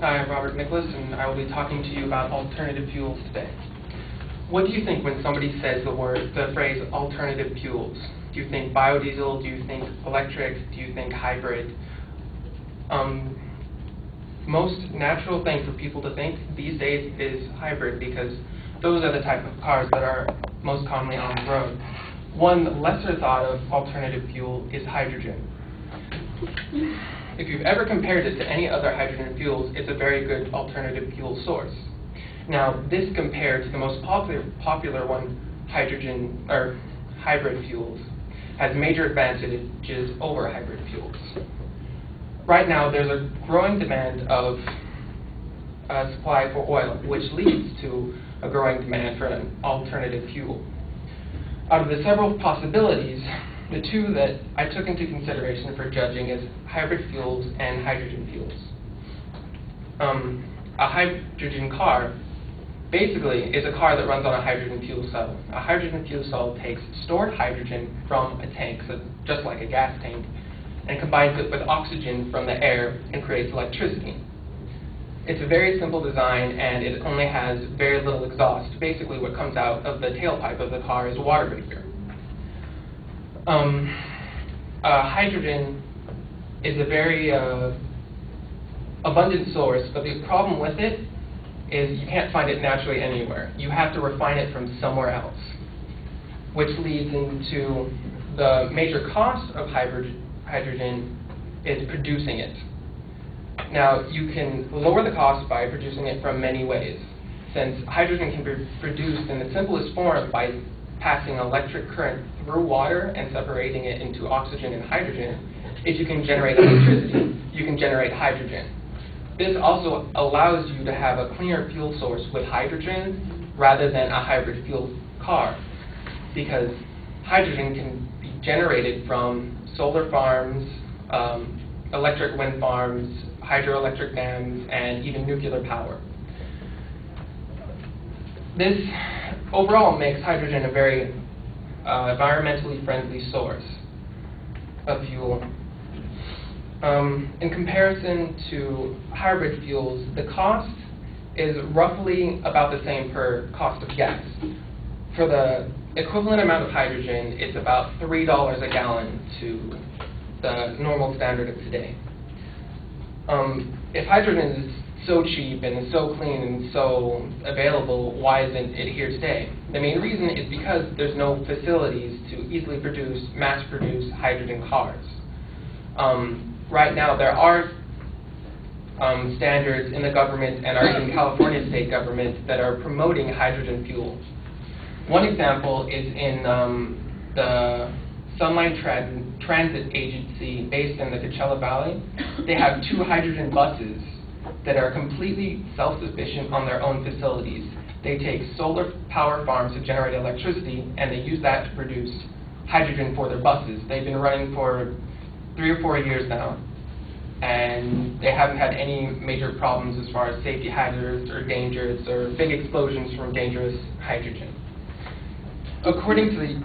Hi, I'm Robert Nicholas, and I will be talking to you about alternative fuels today. What do you think when somebody says the phrase alternative fuels? Do you think biodiesel? Do you think electric? Do you think hybrid? Most natural thing for people to think these days is hybrid, because those are the type of cars that are most commonly on the road. One lesser thought of alternative fuel is hydrogen. If you've ever compared it to any other hydrogen fuels, it's a very good alternative fuel source. Now, this compared to the most popular one, hydrogen or hybrid fuels, has major advantages over hybrid fuels. Right now, there's a growing demand of supply for oil, which leads to a growing demand for an alternative fuel. Out of the several possibilities, the two that I took into consideration for judging is hybrid fuels and hydrogen fuels. A hydrogen car basically is a car that runs on a hydrogen fuel cell. A hydrogen fuel cell takes stored hydrogen from a tank, so just like a gas tank, and combines it with oxygen from the air and creates electricity. It's a very simple design, and it only has very little exhaust. Basically, what comes out of the tailpipe of the car is water vapor. Hydrogen is a very abundant source, but the problem with it is you can't find it naturally anywhere. You have to refine it from somewhere else, which leads into the major cost of hydrogen is producing it. Now, you can lower the cost by producing it from many ways. Since hydrogen can be produced in the simplest form by passing electric current through water and separating it into oxygen and hydrogen, if you can generate electricity, you can generate hydrogen. This also allows you to have a cleaner fuel source with hydrogen rather than a hybrid fuel car, because hydrogen can be generated from solar farms, electric wind farms, hydroelectric dams, and even nuclear power. This overall makes hydrogen a very environmentally friendly source of fuel. In comparison to hybrid fuels, the cost is roughly about the same per cost of gas. For the equivalent amount of hydrogen, it's about $3 a gallon to the normal standard of today. If hydrogen is so cheap and so clean and so available, why isn't it here today? The main reason is because there's no facilities to easily mass-produce hydrogen cars. Right now, there are standards in the government and our even California state government that are promoting hydrogen fuel. One example is in the Sunline Transit Agency based in the Coachella Valley. They have 2 hydrogen buses that are completely self-sufficient on their own facilities. They take solar power farms to generate electricity, and they use that to produce hydrogen for their buses. They've been running for 3 or 4 years now, and they haven't had any major problems as far as safety hazards or dangers or big explosions from dangerous hydrogen. According to the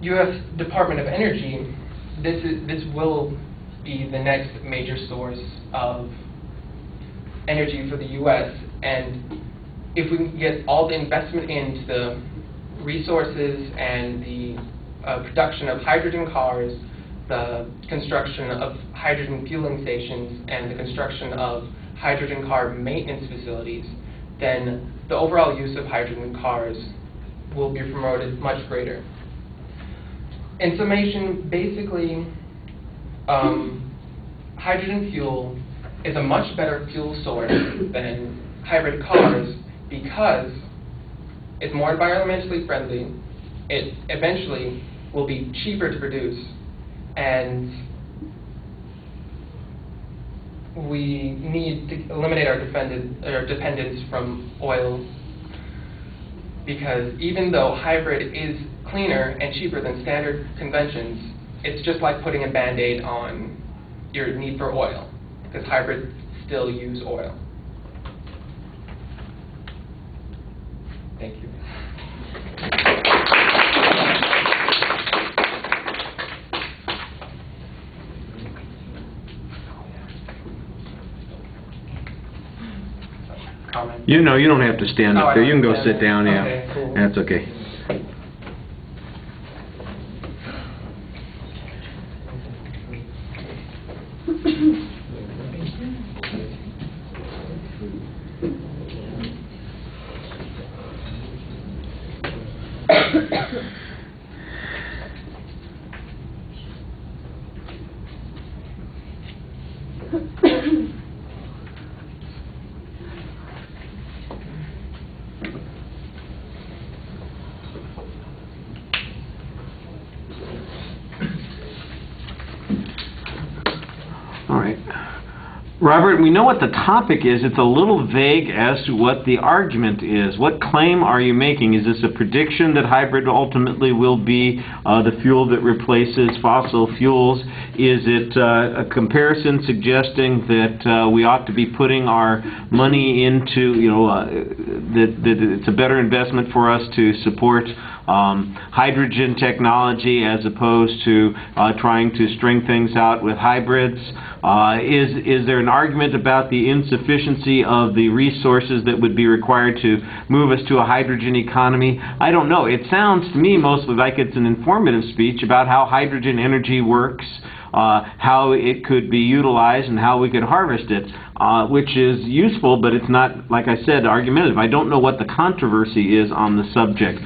U.S. Department of Energy, this will be the next major source of energy for the U.S., and if we can get all the investment into the resources and the production of hydrogen cars, the construction of hydrogen fueling stations, and the construction of hydrogen car maintenance facilities, then the overall use of hydrogen cars will be promoted much greater. In summation, basically, hydrogen fuel is a much better fuel source than hybrid cars because it's more environmentally friendly, it eventually will be cheaper to produce, and we need to eliminate our dependence from oil, because even though hybrid is cleaner and cheaper than standard conventions, it's just like putting a Band-Aid on your need for oil, because hybrids still use oil. Thank you. comment. You know, you don't have to stand Oh, up I there. You can go understand. sit down, yeah. Okay, cool. That's okay. All right. Robert, we know what the topic is. It's a little vague as to what the argument is. What claim are you making? Is this a prediction that hybrid ultimately will be the fuel that replaces fossil fuels? Is it a comparison suggesting that we ought to be putting our money into, that it's a better investment for us to support hydrogen technology as opposed to trying to string things out with hybrids? Is there an argument about the insufficiency of the resources that would be required to move us to a hydrogen economy? I don't know. It sounds to me mostly like it's an informative speech about how hydrogen energy works, how it could be utilized, and how we could harvest it, which is useful, but it's not, like I said, argumentative. I don't know what the controversy is on the subject.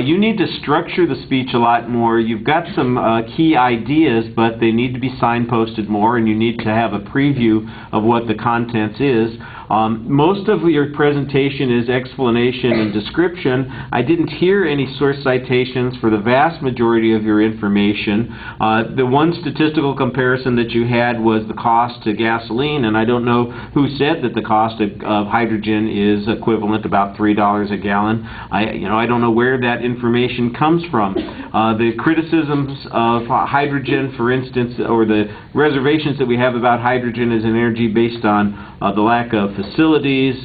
You need to structure the speech a lot more. You've got some key ideas, but they need to be signposted more, and you need to have a preview of what the contents is. Most of your presentation is explanation and description. I didn't hear any source citations for the vast majority of your information. The one statistical comparison that you had was the cost to gasoline, and I don't know who said that the cost of hydrogen is equivalent to about $3 a gallon. I don't know where that information comes from. The criticisms of hydrogen, for instance, or the reservations that we have about hydrogen as an energy based on the lack of facilities,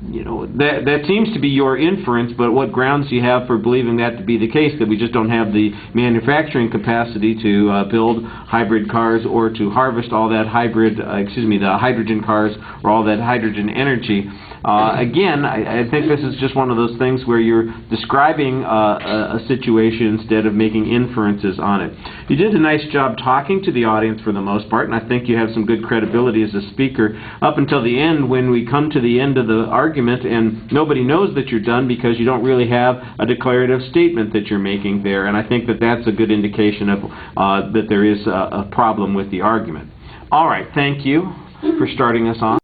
that seems to be your inference, but what grounds do you have for believing that to be the case, that we just don't have the manufacturing capacity to build hybrid cars or to harvest all that the hydrogen cars or all that hydrogen energy? Again, I think this is just one of those things where you're describing a situation instead of making inferences on it. You did a nice job talking to the audience for the most part, and I think you have some good credibility as a speaker up until the end, when we come to the end of the argument and nobody knows that you're done because you don't really have a declarative statement that you're making there, and I think that that's a good indication of that there is a problem with the argument. All right, thank you for starting us on.